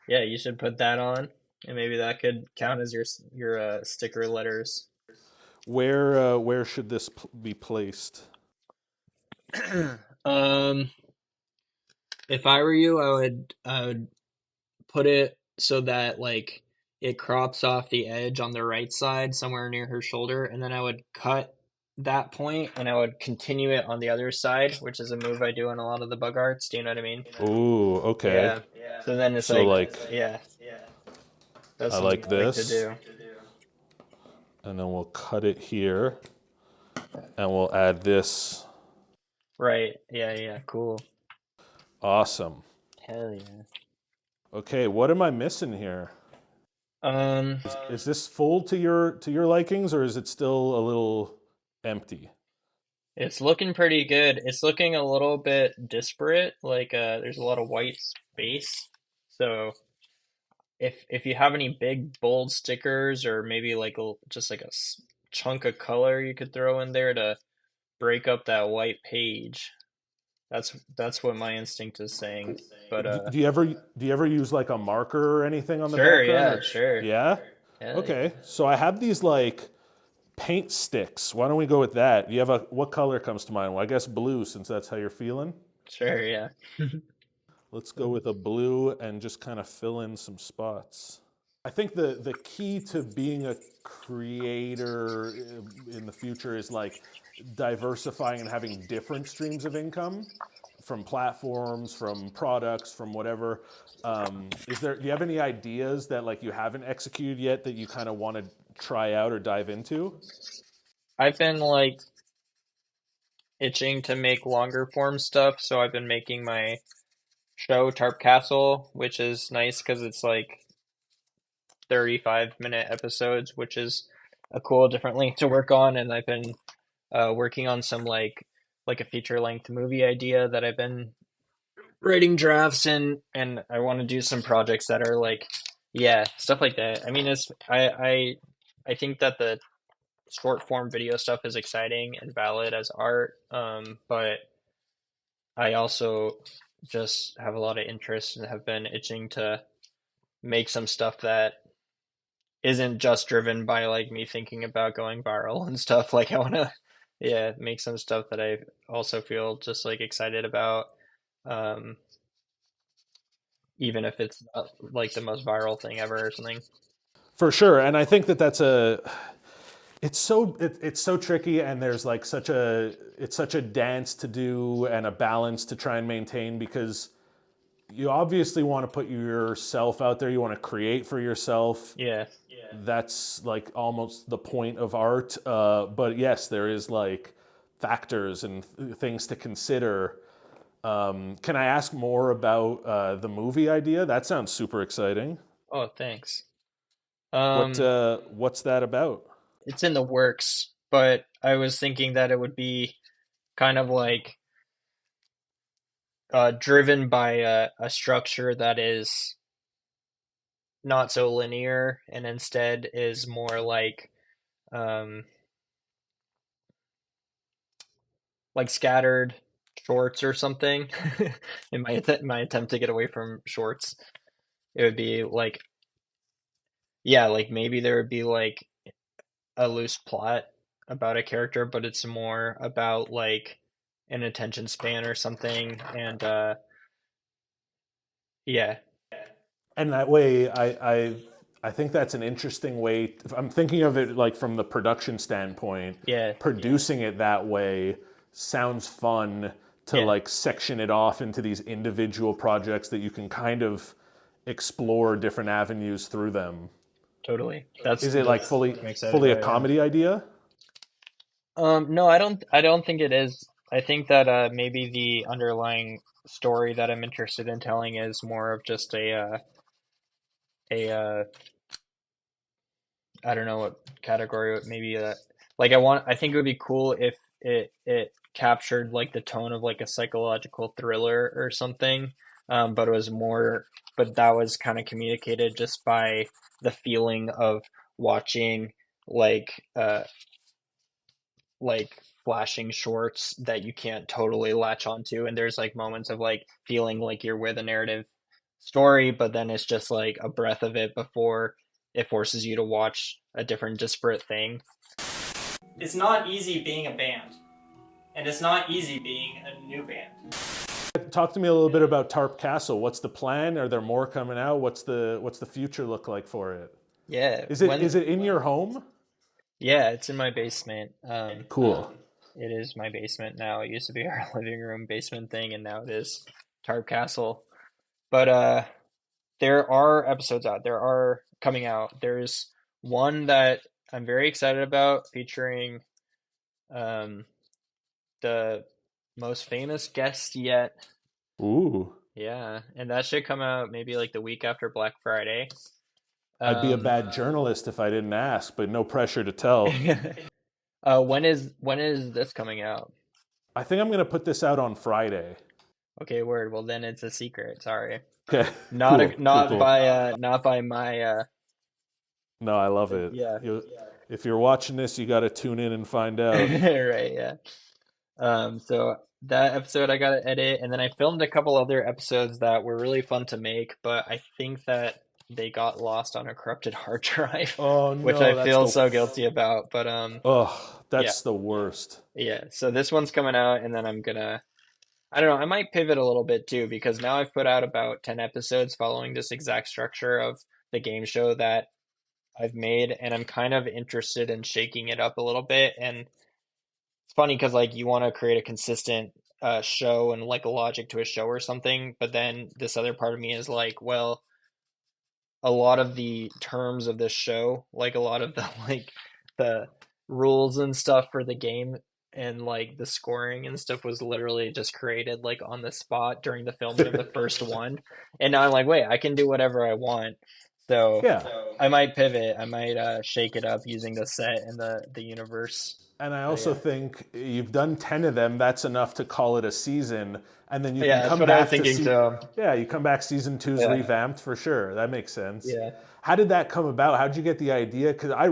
Yeah, you should put that on, and maybe that could count as your sticker letters. Where should this be placed? um, if I were you, I would put it so that like it crops off the edge on the right side somewhere near her shoulder, and then I would cut that point, and I would continue it on the other side, which is a move I do in a lot of the bug arts. Do you know what I mean? Ooh, okay. Yeah. So then it's So like, like, yeah, that's I something like I like to this, do. and then we'll cut it here, and we'll add this. Right. Yeah. Yeah. Cool. Awesome. Hell yeah. Okay, what am I missing here? Um, Is this full to your likings, or is it still a little empty? it's looking pretty good. It's looking a little bit disparate. Like, there's a lot of white space. So if you have any big bold stickers or maybe like just like chunk of color you could throw in there to break up that white page. That's what my instinct is saying. But Do you ever use like a marker or anything on the sure, background? yeah, Or sure. yeah? Hell yeah. Okay. So I have these like paint sticks. Why don't we go with that? You have what color comes to mind? Well, I guess blue, since that's how you're feeling. Sure, yeah. Let's go with a blue and just kind of fill in some spots. I think the key to being a creator in the future is like diversifying and having different streams of income from platforms, from products, from whatever. Do you have any ideas that like you haven't executed yet that you kind of want to try out or dive into? I've been like itching to make longer form stuff, so I've been making my show Tarp Castle, which is nice because it's like 35-minute episodes, which is a cool different length to work on. And I've been working on some like a feature length movie idea that I've been writing drafts in, and I want to do some projects that are like, yeah, stuff like that. I mean, I think that the short form video stuff is exciting and valid as art, but I also just have a lot of interest and have been itching to make some stuff that isn't just driven by like me thinking about going viral and stuff. Like I want to, yeah, make some stuff that I also feel just like excited about, um, even if it's not like the most viral thing ever or something. For sure, and I think that it's so tricky, and there's like such a dance to do and a balance to try and maintain, because you obviously want to put yourself out there, you want to create for yourself. Yeah, That's like almost the point of art, but yes, there is like factors and things to consider. Can I ask more about the movie idea? That sounds super exciting. oh, thanks. What Um, what's that about? it's in the works, but I was thinking that it would be kind of like driven by a structure that is not so linear and instead is more um, like scattered shorts or something. In my attempt to get away from shorts, it would be like, yeah, like maybe there would be like a loose plot about a character, but it's more about like an attention span or something. And yeah, And that way, I think that's an interesting way. I'm thinking of it like from the production standpoint. yeah, Producing it that way sounds fun to yeah, like section it off into these individual projects that you can kind of explore different avenues through them. totally. That's Is it like fully what I'm excited fully a about. Yeah. comedy idea? No, I don't think it is. I think that maybe the underlying story that I'm interested in telling is more of just a I don't know what category, maybe like I think it would be cool if it captured like the tone of like a psychological thriller or something, but it was more, but that was kind of communicated just by the feeling of watching like like flashing shorts that you can't totally latch onto, and there's like moments of like feeling like you're with a narrative story, but then it's just like a breath of it before it forces you to watch a different disparate thing. It's not easy being a band, and it's not easy being a new band. Talk to me a little bit about Tarp Castle. What's the plan? Are there more coming out? What's the future look like for it? Yeah, Is it in your home? Yeah, it's in my basement. Cool. It is my basement now. It used to be our living room basement thing, and now it is Tarp Castle. But there are episodes out. There are coming out. There's one that I'm very excited about featuring um the most famous guest yet. Ooh. Yeah, and that should come out maybe like the week after Black Friday. I'd be a Um, bad journalist if I didn't ask, but no pressure to tell. when is this coming out? I think I'm going to put this out on Friday. Okay, word. Well, then it's a secret. Sorry. Okay, Not cool, a, cool, not cool. by not by my No, I love it. yeah. If you're watching this, you got to tune in and find out. Right, yeah. So that episode I gotta edit, and then I filmed a couple other episodes that were really fun to make, but I think that they got lost on a corrupted hard drive, Oh which no, I that's feel so guilty about. But oh, yeah, that's the worst. yeah. So this one's coming out, and then I don't know, I might pivot a little bit too, because now I've put out about 10 episodes following this exact structure of the game show that I've made, and I'm kind of interested in shaking it up a little bit. And it's funny because like you want to create a consistent show and like a logic to a show or something, but then this other part of me is like, well, a lot of the terms of this show, like a lot of the like the rules and stuff for the game and like the scoring and stuff was literally just created like on the spot during the filming of the first one. And now I'm like, wait, I can do whatever I want. So Yeah. I might pivot. I might shake it up using the set and the universe. And I So, also yeah. think you've done 10 of them, that's enough to call it a season. And then you Yeah, can that's come what I was back to thinking too. yeah, you come back season two's Yeah. revamped for sure. That makes sense. Yeah. How did that come about? How did you get the idea? Because I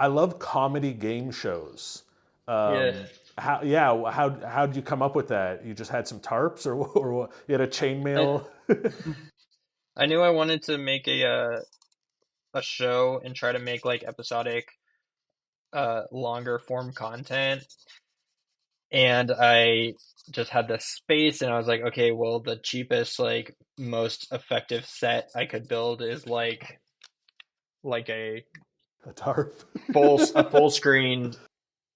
love comedy game shows. Yeah. How'd you come up with that? You just had some tarps or what? You had a chainmail? I knew I wanted to make a show and try to make like episodic longer form content, and I just had the space, and I was like, okay, well, the cheapest like most effective set I could build is like A tarp. a full screen,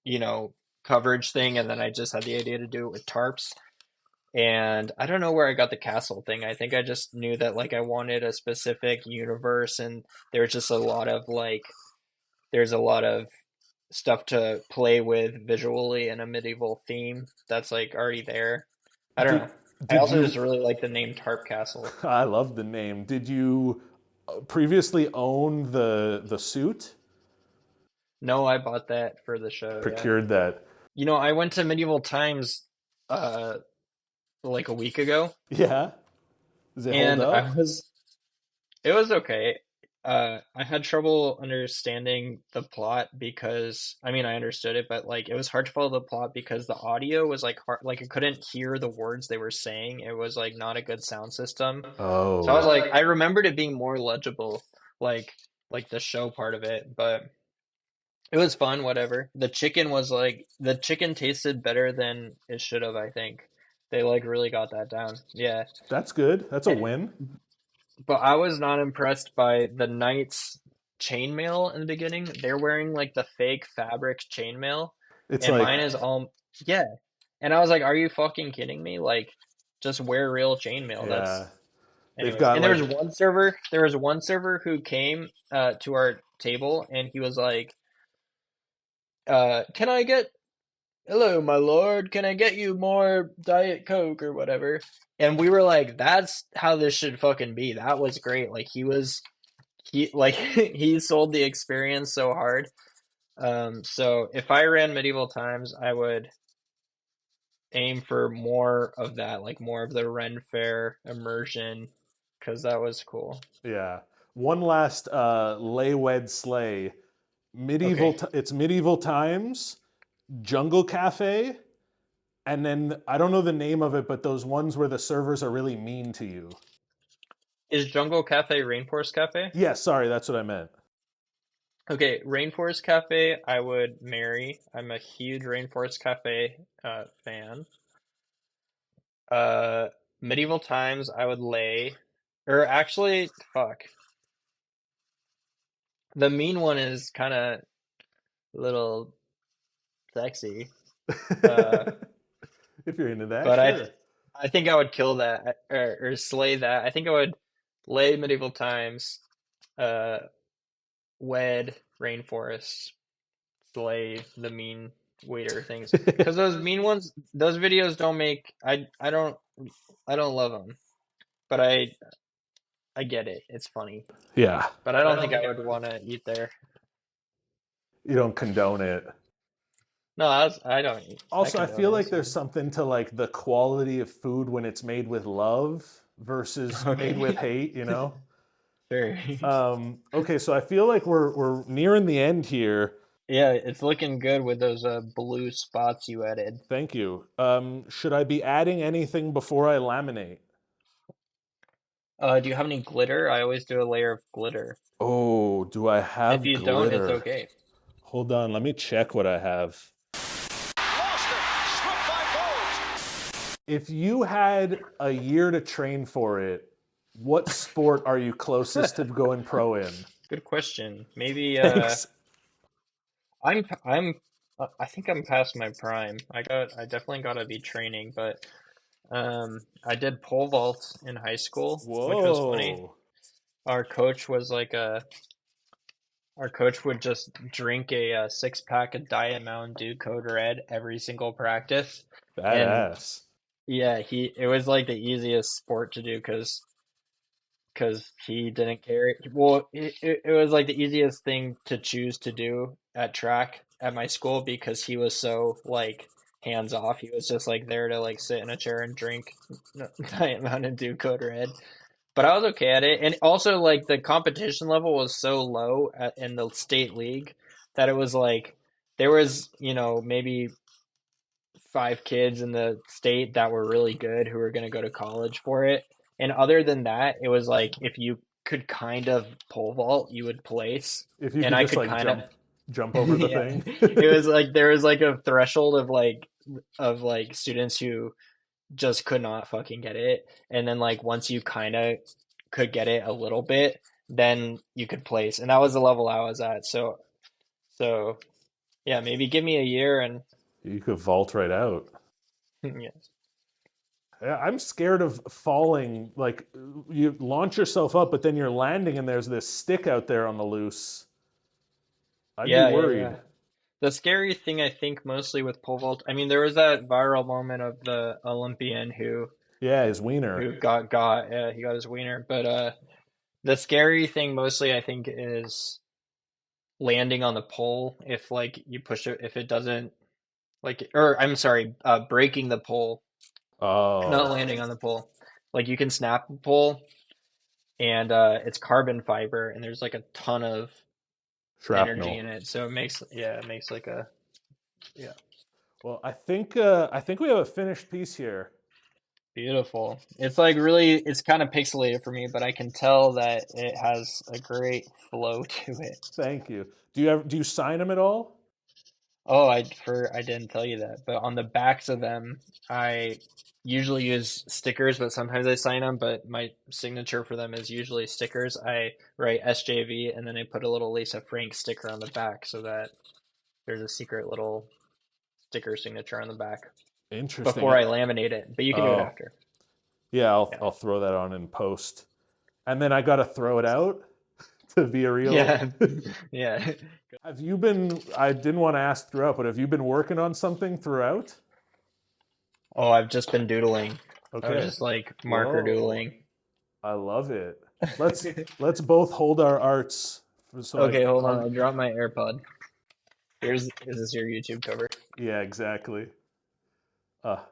you know, coverage thing, and then I just had the idea to do it with tarps. And I don't know where I got the castle thing. I think I just knew that like I wanted a specific universe, and there's just a lot of like there's a lot of stuff to play with visually in a medieval theme that's like already there. I don't know. I Did also you? just really like the name Tarp Castle. I love the name. Did you previously own the suit? No, I bought that for the show, yeah. Procured that? You know, I went to Medieval Times uh like a week ago, Yeah. Does it hold and up? it was okay. I had trouble understanding the plot because I mean I understood it, but like it was hard to follow the plot because the audio was like hard, like I couldn't hear the words they were saying. It was like not a good sound system. So I was Oh, like, I remembered it being more legible, like the show part of it, but it was fun, whatever. The chicken tasted better than it should have, I think. They like really got that down. Yeah. that's good. That's a win. But I was not impressed by the knights chainmail in the beginning. They're wearing like the fake fabric chainmail, It's and like, mine is all yeah. And I was like, "Are you fucking kidding me? Like, just wear real chainmail." yeah, they've Anyways. got And there like, was one server. There was one server who came to our table, and he was like, "Can I get hello, my lord? Can I get you more Diet Coke or whatever?" And we were like, "That's how this should fucking be." That was great. Like he like he sold the experience so hard. So if I ran Medieval Times, I would aim for more of that, like more of the Ren Fair immersion, because that was cool. yeah. One last lay wed slay. Okay. It's medieval times, jungle cafe, and then I don't know the name of it, but those ones where the servers are really mean to you. Is Jungle Cafe Rainforest Cafe? Yeah, sorry, that's what I meant. Okay, Rainforest Cafe, I would marry. I'm a huge Rainforest Cafe fan. Uh, Medieval Times, I would lay. Or actually, fuck. The mean one is kind of little sexy. If you're into that, But sure. I think I would kill that or slay that. I think I would lay medieval times, uh, wed rainforests, slay the mean waiter things. Because those mean ones, those videos don't make. I don't love them, but I get it. It's funny, Yeah, but I don't think I would want to eat there. you don't condone it. No, I don't eat. I Also, I condone feel it. like there's something to like the quality of food when it's made with love versus made with Okay, hate, you know? sure. Okay, so I feel like we're nearing the end here. Yeah, it's looking good with those blue spots you added. Thank you. Should I be adding anything before I laminate? Do you have any glitter? I always do a layer of glitter. Oh, do I If have you don't, it's glitter? okay. Hold on, let me check what I have. If you had a year to train for it, what sport are you closest to going pro in? Good question. Maybe Thanks. I'm I think I'm past my prime. I definitely gotta be training, but I did pole vault in high school, which was funny. Whoa. Our coach was like a our coach would just drink a 6 pack of Diet Mountain Dew Code Red every single practice, and Badass. yeah, he it was like the easiest sport to do because he didn't care. Well, it was like the easiest thing to choose to do at track at my school because he was so like hands off. He was just like there to like sit in a chair and drink Diet Mountain Dew Code Red. But I was okay at it, and also like the competition level was so low in the state league that it was like there was maybe 5 kids in the state that were really good who were going to go to college for it. And other than that, it was like if you could kind of pole vault, you would place. If you And could I just could like kind of, jump over the yeah, thing. it was like there was like a threshold of like students who just could not fucking get it. And then like once you kind of could get it a little bit, then you could place. And that was the level I was at. So yeah, maybe give me a year and You could vault right out. yeah. Yeah, I'm scared of falling. Like you launch yourself up, but then you're landing and there's this stick out there on the loose. I'd be Yeah. worried. The scary thing I think mostly with pole vault, I mean, there was that viral moment of the Olympian Yeah, his wiener. who got he got his wiener, but the scary thing mostly I think is landing on the pole if like you push it if it doesn't like or I'm sorry, breaking the pole, not Oh, landing on the pole. Like you can snap the pole and it's carbon fiber and there's like a ton of energy shrapnel. in it, so it makes like a yeah. Well, I think we have a finished piece here. Beautiful. It's like really, it's kind of pixelated for me, but I can tell that it has a great flow to it. Thank you. Do you sign them at all? Oh, I didn't tell you that, but on the backs of them, I usually use stickers, but sometimes I sign them, but my signature for them is usually stickers. I write SJV and then I put a little Lisa Frank sticker on the back so that there's a secret little sticker signature on the back Interesting. before I laminate it, but you can do it Oh, after. yeah, Yeah. I'll throw that on in post. And then I got to throw it out to be a real. Yeah. Yeah. Have you been, I didn't want to ask throughout, but have you been working on something throughout? Oh, I've just been doodling. I was Okay. just like marker Whoa. doodling. I love it. Let's both hold our arts so I Okay, hold on. can't. I dropped my AirPod. Is this your YouTube cover? Yeah, exactly. Uh,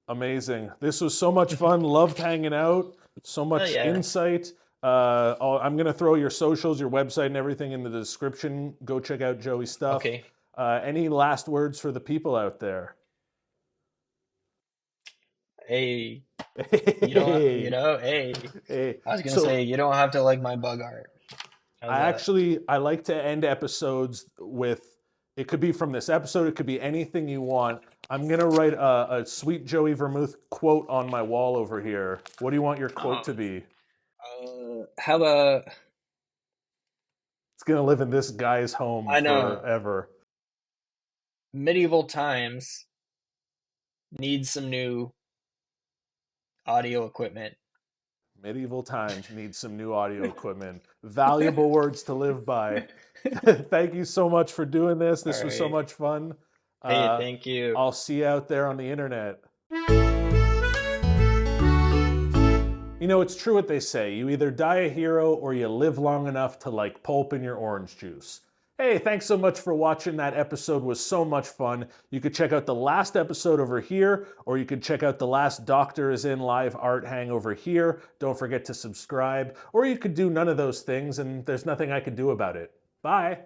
Amazing. This was so much fun. Loved hanging out. So Oh much yeah. insight. I'm going to throw your socials, your website, and everything in the description. Go check out Joey's stuff. Okay. Any last words for the people out there? Hey, Hey, hey. hey. I was gonna So say you don't have to like my bug art. How's that? I like to end episodes with it could be from this episode, it could be anything you want. I'm gonna write a sweet Joey Vermouth quote on my wall over here. What do you want your quote to be? How about It's gonna live in this guy's home I know. forever. medieval times needs some new audio equipment. Medieval times need some new audio equipment. Valuable words to live by. Thank you so much for doing this. This was so Alright. much fun. Hey, thank you. I'll see you out there on the internet. You know, it's true what they say. You either die a hero or you live long enough to like pulp in your orange juice. Hey, thanks so much for watching. That episode was so much fun. You could check out the last episode over here, or you could check out the last Doctor is in live art hang over here. Don't forget to subscribe. Or you could do none of those things and there's nothing I could do about it. Bye.